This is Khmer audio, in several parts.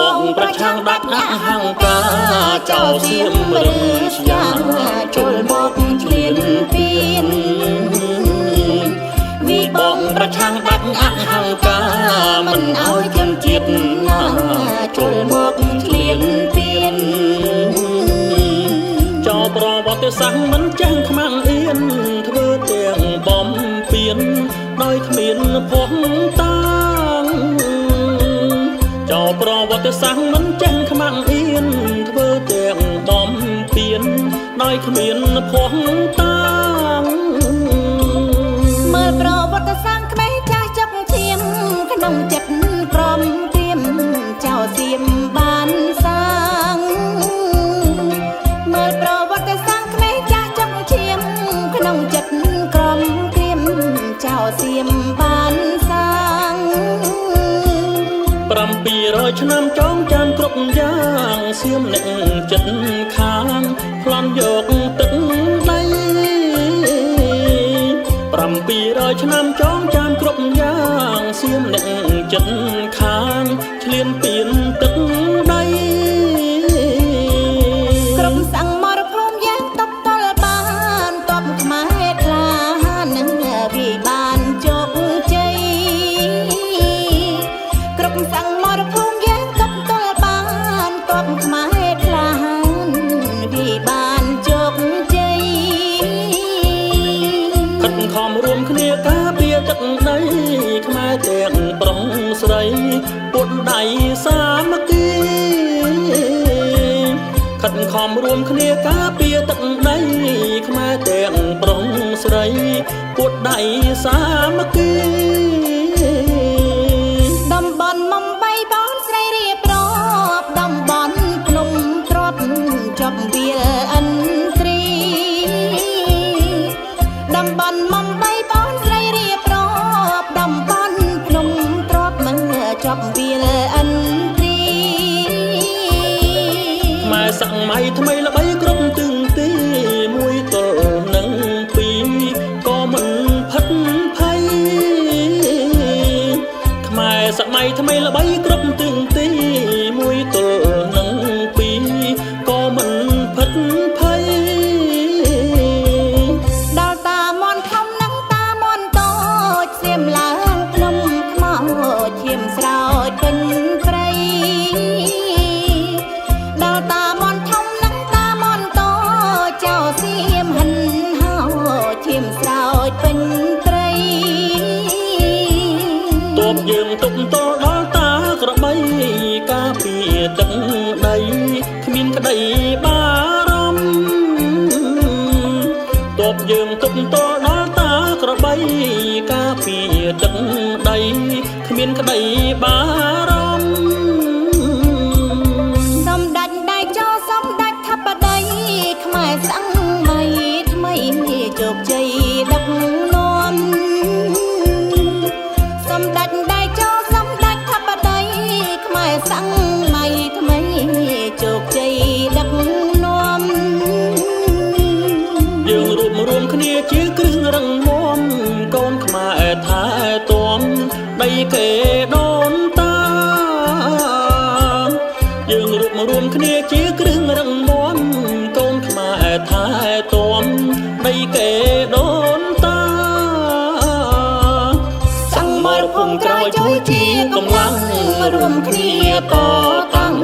បងប្រឆាំងដាច់ដាក់ហង្ការចោលសៀមឬស្យាចូលមកឆ្លៀនពៀនវិបងប្រឆាំងដាច់ដាក់ហង្ការមិនឲ្យជនជាតិណាចូលមកឆ្លៀនពៀនចោលប្រវត្តិសាស្ត្រមិនចាស់ខ្មាំងអៀនធ្វើទាំងបំពេញដោយគ្មានភ័ស្តុតាងចោលប្រវត្តិសាស្ត្រមិនចាស់ខ្មាំងអៀនធ្វើទាំងបំពេញដោយគ្មានភ័ស្តុតាងមើលប្រវត្តិសាស្ត្រក្មេងចាស់ចុកឈាមក្នុងចិត្តក្រំព្រៀមចៅសៀមបានសាងមើលប្រវត្តិសាស្ត្រក្មេងចាស់ចុកឈាមក្នុងចិត្តក្រំព្រៀមចៅសៀមបានសាង700ឆ្នាំចងចាំគ្រប់យ៉ាងសៀមអ្នកចិត្តខាងប្លន់យកទឹកដី700ឆ្នាំចងចាំគ្រប់យ៉ាងសៀមអ្នកចិត្តខាងឆ្លៀនពៀនទឹកដីក្រុមសង្មរភូមិយ៉ាងតបតល់បានតបខ្មែរក្លាហាននឹងវាបានជោគជ័យក្រុមសង្មរភូមិយ៉ាងតបតល់បានតបខ្មែរក្លាហានវាបានជោគជ័យខិតខំរួមគ្នាការពារទឹកដីខ្មែរទាំងប្រុសស្រីពុតដៃសាមគ្គីខិតខំរួមគ្នាការពារទឹកដីខ្មែរទាំងប្រុសស្រីពុតដៃសាមគ្គីតំបន់មុំបីបងស្រីរៀបរាប់តំបន់ភ្នំទ្របចប់វាលអិនទ្រីតំបន់មុំបីបងស្រីរៀបរាប់តំបន់ភ្នំទ្របមិនចប់វាលអិនទ្រីខ្មែរសម័យថ្មីល្បីគ្រប់ទិសទីមួយទល់នឹងពីរក៏មិនផិតភ័យខ្មែរសម័យថ្មីល្បីគ្រប់ទិសទីមួយទល់នឹងពីរក៏មិនផិតភ័យដល់តាមន់ធំនិងតាមន់តូចសៀមឡើងភ្នំខ្មោចឈាមស្រោចពេញព្រៃដល់តាមន់ធំនិងតាមន់តូចចៅសៀមហិនហោឈាមស្រោចពេញព្រៃទោះយើងទុកទល់ដល់តាក្របីការពារទឹកដីគ្មានក្តីបារម្ភទោះយើងទុកទល់ដល់តាក្របីការពារទឹកដីគ្មានក្តីបារម្ភសម្ដេចដៃចោសម្ដេចថាបតីខ្មែរសង្ម័យថ្មីជោគជ័យដឹកនាំសម្ដេចដៃចោសម្ដេចថាបតីខ្មែរសង្ម័យថ្មីជោគជ័យដឹកនាំយើងរួមគ្នាជាគ្រឹះរឹងមាំកូនខ្មែរថែទាំដីគេដូនតាយើងរួមគ្នាជាគ្រឹះរឹងមាំកូនខ្មែរថែទាំដីគេដូនតាសង្មរភូមិក្រោយជួយជាកម្លាំងរួមគ្នាតតាំង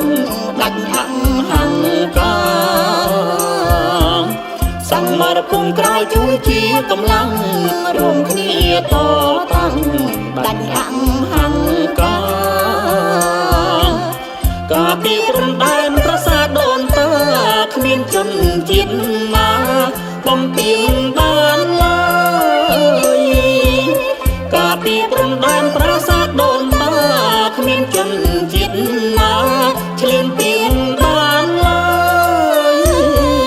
ដាច់ហង្ការសង្មរភូមិក្រោយជួយជាកម្លាំងរួមគ្នាតតាំងដាច់ហង្ការការពារព្រំដែនប្រាសាទដូនតាគ្មានជនជាតិណាបំពេញបានឡើយការពារព្រំដែនប្រាសាទដូនតាគ្មានជនជាតិណាឆ្លៀនពៀនបានឡើយ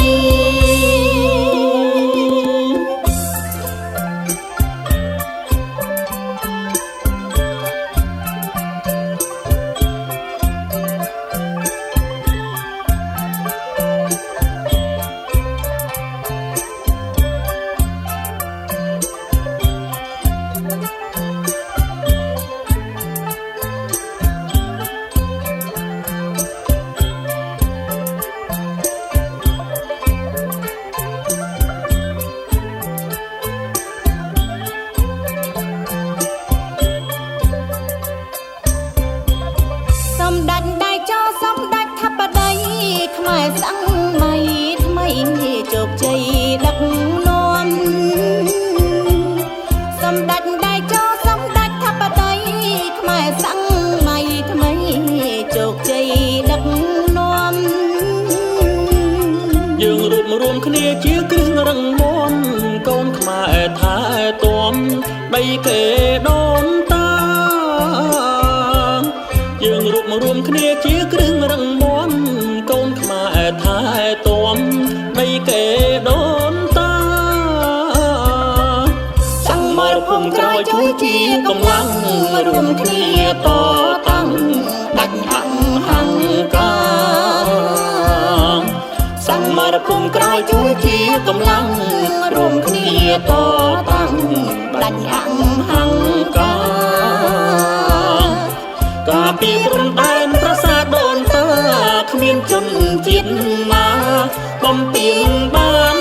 ជោគជ័យដឹកនាំសម្ដេចដៃចោសម្ដេចធិបតីខ្មែរសង្ម័យថ្មីជោគជ័យដឹកនាំ យើងរួបរวมគ្នាជាគ្រឹះរឹងមាំកូនខ្មែរថែទាំដីគេដូនតាយើងរួបរวมគ្នាជាគ្រឹះរឹងមាំកូនខ្មែរថែទាំដីគេដូនតាសង្មរភូមិក្រោយជួយជាកម្លាំងរួមគ្នាតតាំងដាច់ហង្ការ សង្មរភូមិក្រោយជួយជាកម្លាំងរួមគ្នាតតាំងដាច់ហង្ការការពីព្រំដែនប្រាសាទដូនតាគ្មានជនជាតិណាបំពេញបាន